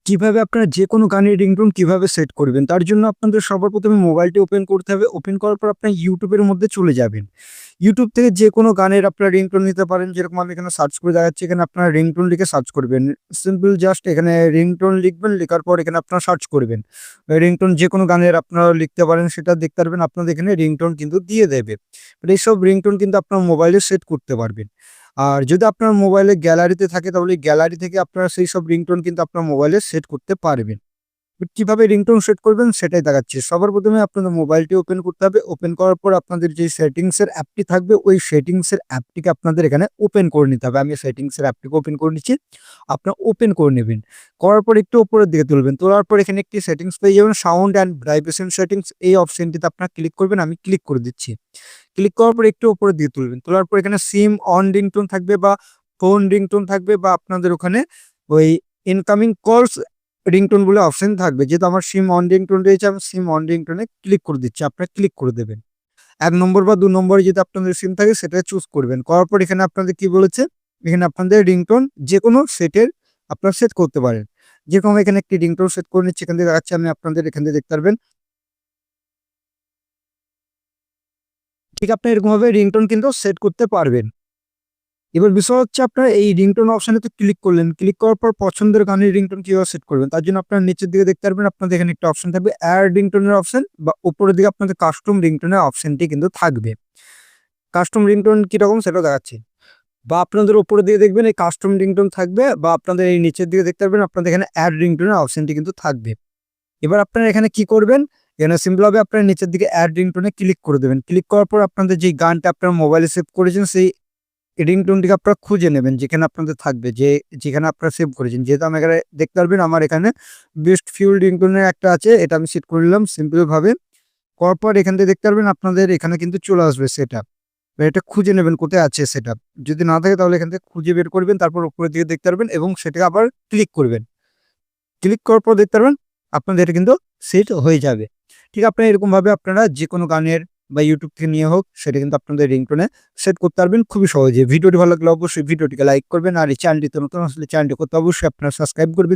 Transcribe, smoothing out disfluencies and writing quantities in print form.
কিভাবে আপনারা যেকোনো গানের রিংটোন কিভাবে সেট করবেন? তার জন্য আপনাদের সবার ১ম এ মোবাইলটি ওপেন করতে হবে। ওপেন করার পর আপনার YouTube এর মধ্যে চলে যাবেন। YouTube থেকে যেকোনো গানের আপনারা রিংটোন নিতে পারেন। যেরকম আমি এখানে সার্চ করে দেখাচ্ছি, এখানে আপনারা রিংটোন লিখে সার্চ করবেন। সিম্পল জাস্ট এখানে রিংটোন লিখবেন, লেখার পর এখানে আপনারা সার্চ করবেন। রিংটোন যেকোনো গানের আপনারা লিখতে পারেন, সেটা দেখতে পারবেন আপনাদের এখানে রিংটোন কিন্তু দিয়ে দেবে। এইসব রিংটোন কিন্তু আপনার মোবাইলে সেট করতে পারবেন। আর যদি আপনার মোবাইলে গ্যালারিতে থাকে তাহলে গ্যালারি থেকে আপনারা সেইসব রিংটোন কিন্তু আপনার মোবাইলে সেট করতে পারবেন। কিভাবে রিংটোন সেট করবেন সেটাই দেখাচ্ছি। সবার ১ম এ আপনাদের মোবাইলটি ওপেন করতে হবে। ওপেন করার পর আপনাদের যে সেটিংস এর অ্যাপটি থাকবে, ওই সেটিংস এর অ্যাপটিকে আপনাদের এখানে ওপেন করে নিতে হবে। আমি সেটিংস এর অ্যাপটিকে ওপেন করে নিচ্ছি। আপনারা ওপেন করে নেবেন। করার পর একটু উপরের দিকে তুলবেন। তোলার পর এখানে একটি সেটিংস পেয়ে যাবেন, সাউন্ড অ্যান্ড ভাইব্রেশন সেটিংস। এই অপশনটিতে আপনারা ক্লিক করবেন। আমি ক্লিক করে দিচ্ছি। ক্লিক করার পর একটু উপরের দিকে তুলবেন। তোলার পর এখানে সিম অন রিংটোন থাকবে বা ফোন রিংটোন থাকবে বা আপনাদের ওখানে ওই ইনকামিং কলস রিংটোন বলে অপশন থাকবে। যেহেতু আমার সিম অন রিংটোন রয়েছে, আমি সিম অন রিংটোনে ক্লিক করে দিচ্ছি। আপনারা ক্লিক করে দেবেন। ১ নম্বর বা ২ নম্বরে যদি আপনাদের সিম থাকে সেটা চুজ করবেন। করার পর এখানে আপনাদের কি বলেছে? এখানে আপনাদের রিংটোন যেকোনো সেটের আপনারা সেট করতে পারেন। যেরকম এখানে একটি রিংটোন সেট করে নিচ্ছি। এখান থেকে দেখাচ্ছি, আমি আপনাদের এখান থেকে দেখতে পারবেন। ঠিক আপনি এরকমভাবে রিংটোন কিন্তু সেট করতে পারবেন। এবার বিষয় হচ্ছে আপনারা এই রিংটোন অপশনেতে ক্লিক করলেন। ক্লিক করার পর পছন্দের গানের রিংটোন কিভাবে সেট করবেন? তার জন্য আপনারা নিচের দিকে দেখতে পারবেন, আপনাদের এখানে একটা অপশন থাকবে এড রিংটোনের অপশন, বা উপরের দিকে আপনাদের কাস্টম রিংটোনের অপশনটি কিন্তু থাকবে। কাস্টম রিংটোন কিরকম সেটাও দেখাচ্ছি। বা আপনাদের উপরের দিকে দেখবেন এই কাস্টম রিংটোন থাকবে, বা আপনাদের এই নিচের দিকে দেখতে পারবেন আপনাদের এখানে এড রিংটোনের অপশনটি কিন্তু থাকবে। এবার আপনারা এখানে কি করবেন? এখানে সিম্পল ভাবে আপনারা নিচের দিকে এড রিংটোনে ক্লিক করে দেবেন। ক্লিক করার পর আপনাদের যে গানটা আপনার মোবাইলে সেভ করেছেন সেই রিংটোনটিকে আপনারা খুঁজে নেবেন, যেখানে আপনাদের থাকবে যেখানে আপনারা সেভ করেছেন। যেহেতু আমি এখানে দেখতে পারবেন আমার এখানে বেস্ট ফিউল রিংটোনের একটা আছে, এটা আমি সেট করে নিলাম সিম্পল ভাবে। করার পর এখান থেকে দেখতে পারবেন আপনাদের এখানে কিন্তু চলে আসবে সেটআপ। এটা খুঁজে নেবেন কোথায় আছে সেটআপ। যদি না থাকে তাহলে এখান থেকে খুঁজে বের করবেন, তারপর উপরের দিকে দেখতে পারবেন এবং সেটাকে আবার ক্লিক করবেন। ক্লিক করার পর দেখতে পারবেন আপনাদের এটা কিন্তু সেট হয়ে যাবে। ঠিক আপনারা এরকমভাবে আপনারা যেকোনো গানের বা YouTube থেকে নিয়ে হোক সেটা কিন্তু আপনাদের রিংটোনে সেট করতে পারবেন খুবই সহজে। ভিডিওটি ভালো লাগলে অবশ্যই ভিডিওটিকে লাইক করবেন, আর এই চ্যানেলটিতে নতুন আসলে চ্যানেলটি করতে অবশ্যই আপনারা সাবস্ক্রাইব করবেন।